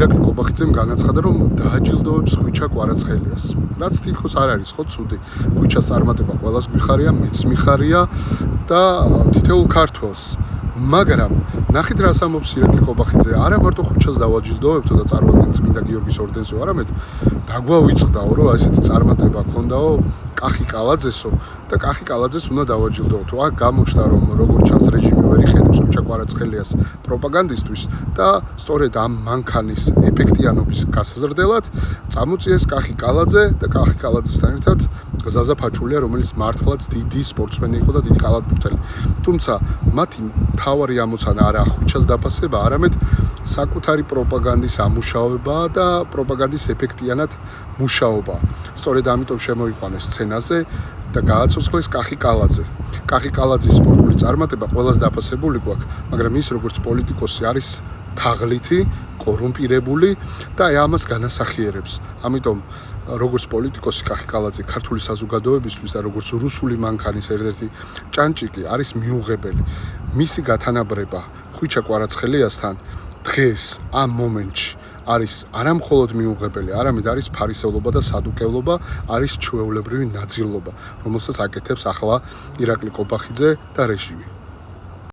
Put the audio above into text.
ირაკლი კობახიძემ განაცხადა, რომ დააჯილდოებს ხვიჩა კვარაცხელიას. რაც თითქოს არ არის ხო ცუდი. ხვიჩას წარმატება ყველას გვიხარია, მეც მიხარია და თითოეულ ქართველს. მაგრამ ნახეთ რას ამბობს ირაკლი კობახიძე, არა მარტო ხვიჩას დავაჯილდოებთო და წარმოადგენს წმინდა გიორგის ორდენზეო, არამედ დაგვავიწყდაო, რომ ესეთი წარმატება ქონდაო კახი კალაძესო და კახი კალაძეს უნდა დავაჯილდოოთო. აქ გამოჩნდა, რომ როგორც ჩანს რეჟიმი ვერ იხენებს ხვიჩა კვარაცხელიას პროპაგანდისტვის და სწორედ ამ მანქანის ეფექტიანობის გასაზრდელად წამოწიეს კახი კალაძე და კახი კალაძესთან ერთად ზაზა ფაჩულია, რომელიც მართლაც დიდი სპორტსმენი იყო და დიდი კალათბურთელი. თუმცა მათი მთავარი ამოცანა არა ხვიჩას დაფასება, არამედ საკუთარი პროპაგანდის ამუშავება და პროპაგანდის ეფექტიანად მუშაობა. სწორედ ამიტომ შემოიყვანეს სცენაზე და გააცოცხლეს კახი კალაძე. კახი კალაძის სპორტული წარმატება ყველას დაფასებული გვაქვს, მაგრამ ის როგორც პოლიტიკოსი არის თაღლითი, კორუმპირებული და ამას განასახიერებს. ამიტომ როგორც პოლიტიკოსი კახი კალაძე ქართული საზოგადოებისთვის და როგორც რუსული მანქანის ერთ-ერთი ჭანჭიკი არის მიუღებელი. მისი გათანაბრება ხვიჩა კვარაცხელიასთან დღეს ამ მომენტში არის არამხოლოდ მიუღებელი, არამედ არის ფარისევლობა და სადუკევლობა, არის ჩვეულებრივი ნაძილობა, რომელსაც აკეთებს ახლა ირაკლი კობახიძე და რეჟიმი.